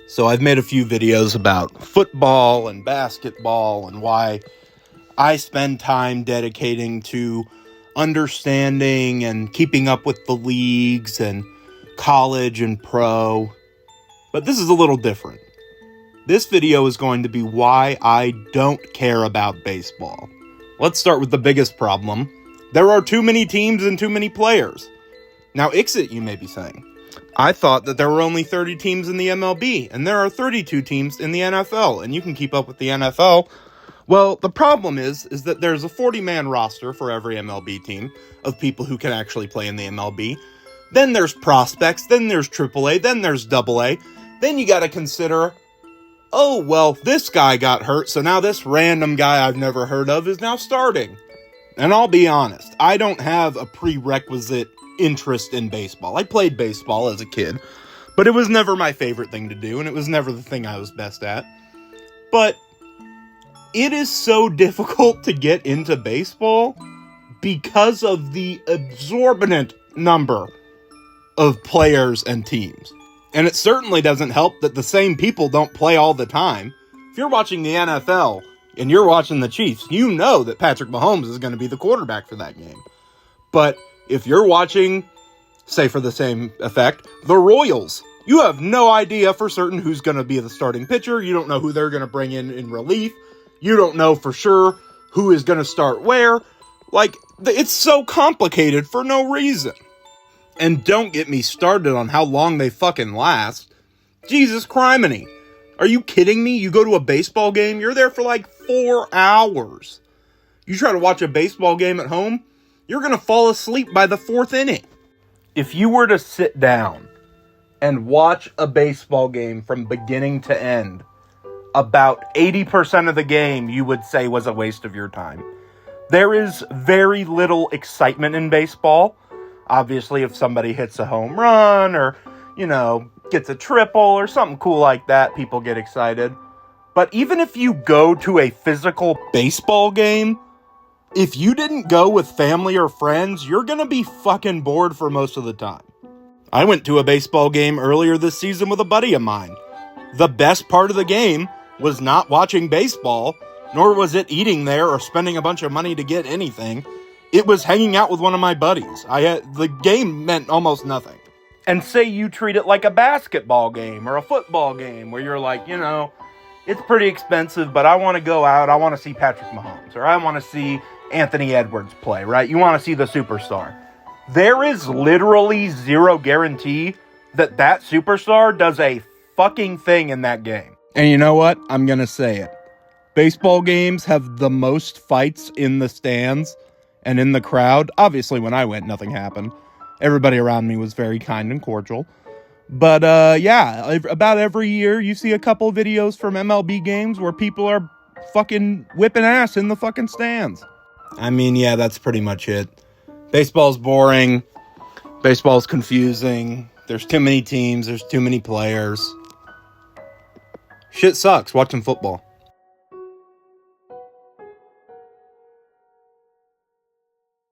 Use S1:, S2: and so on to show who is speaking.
S1: So I've made a few videos about football and basketball and why I spend time dedicating to understanding and keeping up with the leagues and college and pro. But this is a little different. This video is going to be why I don't care about baseball. Let's start with the biggest problem. There are too many teams and too many players. Now, Ixit, you may be saying. I thought that there were only 30 teams in the MLB, and there are 32 teams in the NFL, and you can keep up with the NFL. Well, the problem is that there's a 40-man roster for every MLB team of people who can actually play in the MLB. Then there's prospects, then there's AAA, then there's AA. Then you gotta consider, oh, well, this guy got hurt, so now this random guy I've never heard of is now starting. And I'll be honest, I don't have a prerequisite interest in baseball. I played baseball as a kid, but it was never my favorite thing to do, and it was never the thing I was best at. But it is so difficult to get into baseball because of the exorbitant number of players and teams. And it certainly doesn't help that the same people don't play all the time. If you're watching the NFL and you're watching the Chiefs, you know that Patrick Mahomes is going to be the quarterback for that game. But if you're watching, say for the same effect, the Royals, you have no idea for certain who's going to be the starting pitcher. You don't know who they're going to bring in relief. You don't know for sure who is going to start where. Like, it's so complicated for no reason. And don't get me started on how long they fucking last. Jesus criminy. Are you kidding me? You go to a baseball game, you're there for like 4 hours. You try to watch a baseball game at home, you're going to fall asleep by the 4th inning. If you were to sit down and watch a baseball game from beginning to end, about 80% of the game you would say was a waste of your time. There is very little excitement in baseball. Obviously, if somebody hits a home run or, gets a triple or something cool like that, people get excited. But even if you go to a physical baseball game, if you didn't go with family or friends, you're gonna be fucking bored for most of the time. I went to a baseball game earlier this season with a buddy of mine. The best part of the game was not watching baseball, nor was it eating there or spending a bunch of money to get anything. It was hanging out with one of my buddies. The game meant almost nothing. And say you treat it like a basketball game or a football game where you're like, it's pretty expensive, but I want to go out. I want to see Patrick Mahomes or I want to see Anthony Edwards play, right? You want to see the superstar. There is literally zero guarantee that superstar does a fucking thing in that game. And you know what? I'm going to say it. Baseball games have the most fights in the stands and in the crowd. Obviously, when I went, nothing happened. Everybody around me was very kind and cordial. But, about every year, you see a couple videos from MLB games where people are fucking whipping ass in the fucking stands. I mean, yeah, that's pretty much it. Baseball's boring. Baseball's confusing. There's too many teams. There's too many players. Shit sucks watching football.